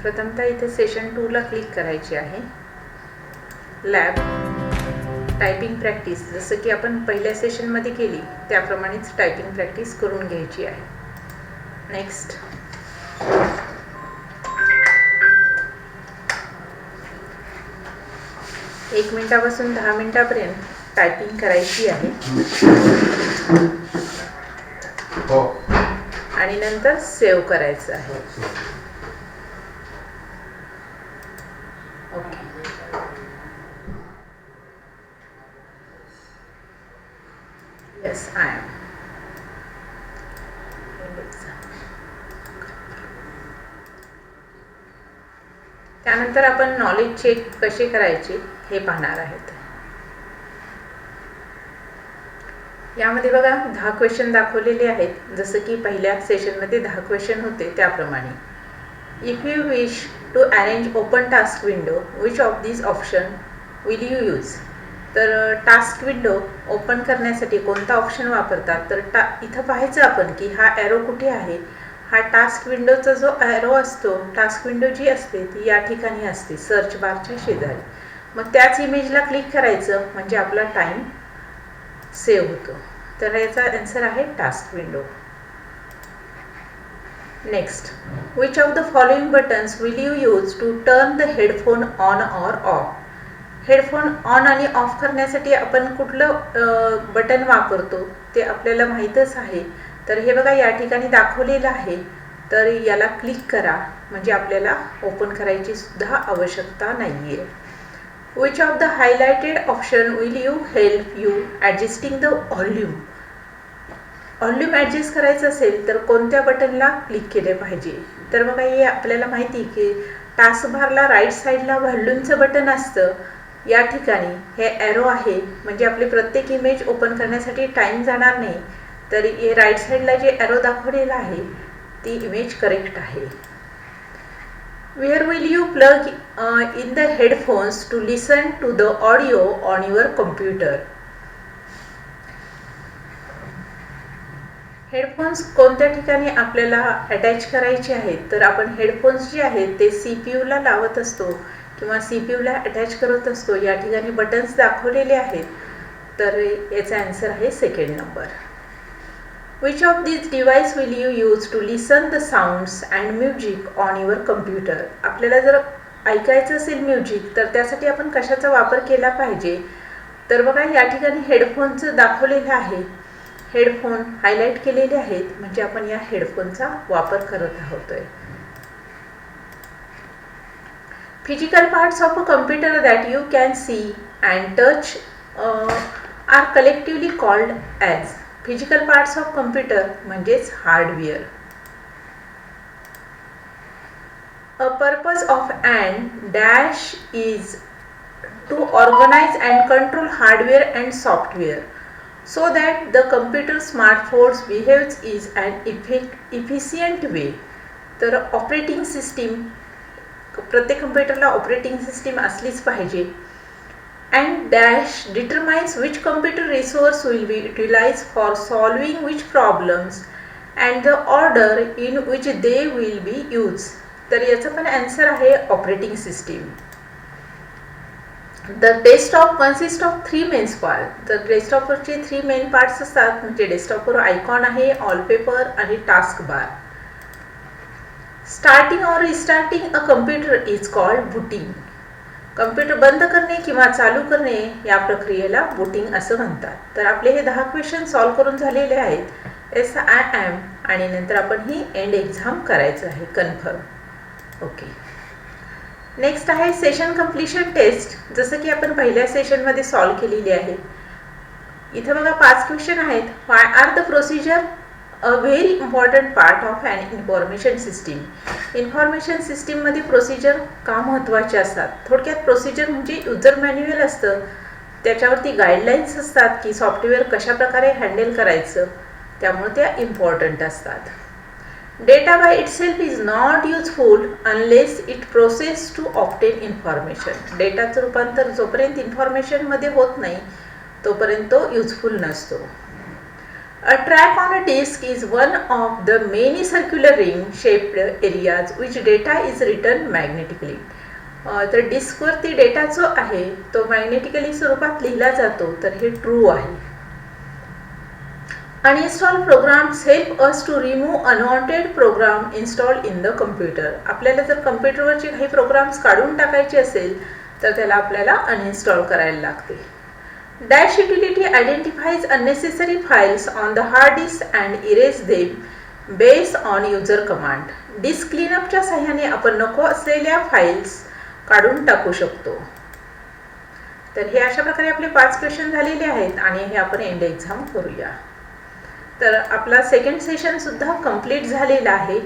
प्रथमतः इथे सेशन 2 ला क्लिक करायचे आहे. लॅब टायपिंग प्रॅक्टिस, जसं की आपण पहिल्या सेशनमध्ये केली त्याप्रमाणेच टायपिंग प्रॅक्टिस करून घ्यायची आहे. नेक्स्ट. एक मिनिटापासून 10 मिनिटापर्यंत टायपिंग करायची आहे आणि नंतर सेव्ह करायचं आहे. ओके. Yes, I am. त्यानंतर आपण नॉलेज चेक कसे करायचे हे पाहणार आहेत. यामध्ये बघा 10 क्वेश्चन दाखवलेले आहेत, जसं की पहिल्या सेशनमध्ये 10 क्वेश्चन होते त्याप्रमाणे. If you wish to arrange open task window, which of this option will you use? तर टास्क विंडो ओपन करण्यासाठी कोणता ऑप्शन वापरतात? तर इथं पाहायचं आपण की हा ॲरो कुठे आहे. हा टास्क विंडोचा जो ॲरो असतो, टास्क विंडो जी असते ती या ठिकाणी असते, सर्च बारच्या शेजारी. मग त्याच इमेजला क्लिक करायचं म्हणजे आपला टाईम सेव्ह होतो. तर याचा आन्सर आहे task window. Next. Which of the following buttons will you use to turn the headphone on or off? Headphone on आणि ऑफ करण्यासाठी आपण कुठलं बटन वापरतो ते आपल्याला माहीतच आहे. तर हे बघा या ठिकाणी दाखवलेलं आहे, तर याला क्लिक करा म्हणजे आपल्याला ओपन करायची सुद्धा आवश्यकता नाही आहे. Which of the highlighted option will you help you ॲडजस्टिंग the volume? Volume adjust करायचं असेल तर कोणत्या बटनला क्लिक केले पाहिजे? तर बघा हे आपल्याला माहिती की टास्क बारला राईट साईडला व्हॉल्यूमचं बटन असतं. या ठिकाणी हे ॲरो आहे म्हणजे आपले प्रत्येक इमेज ओपन करण्यासाठी टाईम जाणार नाही. तर हे राईट साईडला जे ॲरो दाखवलेला आहे ती इमेज करेक्ट आहे. Where will you plug in the headphones to listen to the audio on your computer? Headphones कोणत्या ठिकाणी आपल्याला अटॅच करायचे आहेत? तर आपण हेडफोन्स जे आहेत ते CPU ला लावत असतो किंवा CPU ला अटॅच करत असतो. या ठिकाणी बटन्स दाखवलेले आहेत, तर याचा आन्सर आहे second number. Which of these device will you use to listen the sounds and music on your computer? आपल्याला जर ऐकायचं असेल म्युझिक तर त्यासाठी आपण कशाचा वापर केला पाहिजे? तर बघा या ठिकाणी हेडफोनचं दाखवलेलं आहे. हेडफोन हायलाइट केलेले आहेत म्हणजे आपण या हेडफोनचा वापर करत आहोत. Physical parts of a computer that you can see and touch are collectively called as? Physical parts of computer म्हणजेच hardware. A purpose of and dash is to organise and control hardware and software so that the computer smartphones behaves is and efficient way. तर operating system, प्रत्येक कम्प्युटरला operating system असलीच पाहिजे. And dash determines which computer resource will be utilized for solving which problems and the order in which they will be used. तर याचा पण answer आहे operating system. The desktop consist of 3 main part. तर डेस्कटॉपवरचे 3 main parts असतात म्हणजे डेस्कटॉपवर icon आहे, wallpaper आणि task bar. Starting or restarting a computer is called booting. Computer बंद करणे किंवा चालू करणे या प्रक्रियेला बूटिंग असं म्हणतात. तर आपले हे 10 क्वेश्चन सॉल्व करून झालेले आहेत. SIM आणि नंतर आपण ही एंड एक्झाम करायचं आहे कन्फर्म. ओके. नेक्स्ट आहे सेशन कम्प्लिशन टेस्ट, जसं की आपण पहिल्या सेशनमध्ये सॉल्व केलेली आहे. इथं बघा 5 क्वेश्चन आहेत. Why are the procedure a very important part of an information system? Information सिस्टीममध्ये प्रोसिजर का महत्त्वाचे असतात? थोडक्यात प्रोसिजर म्हणजे युजर मॅन्युअल असतं, त्याच्यावरती गाईडलाईन्स असतात की सॉफ्टवेअर कशाप्रकारे हँडल करायचं, त्यामुळे त्या इम्पॉर्टंट असतात. Data by itself is not useful unless it process to obtain information. डेटाचं रूपांतर जोपर्यंत इन्फॉर्मेशनमध्ये होत नाही तोपर्यंत तो युजफुल नसतो. A track on a disk is one of the many circular ring shaped areas which data is written magnetically. तर डिस्कवरती data जो आहे तो मॅग्नेटिकली स्वरूपात लिहिला जातो, तर हे ट्रू आहे. Uninstall programs help us to remove unwanted program install in the computer. आपल्याला जर कम्प्युटरवरचे काही प्रोग्राम्स काढून टाकायचे असेल तर त्याला आपल्याला अनइन्स्टॉल करायला लागते. Dash utility identifies unnecessary files on the hard disk and erase them based on user command. Disk cleanup च्या सहाय्याने आपण नको असलेल्या फाइल्स काढून टाकू शकतो. तर हे अशा प्रकारे आपले 5 क्वेश्चन झालेले आहेत आणि हे आपण एंड एक्झाम करूया. तर आपला सेकंड सेशन सुद्धा कंप्लीट झालेला आहे.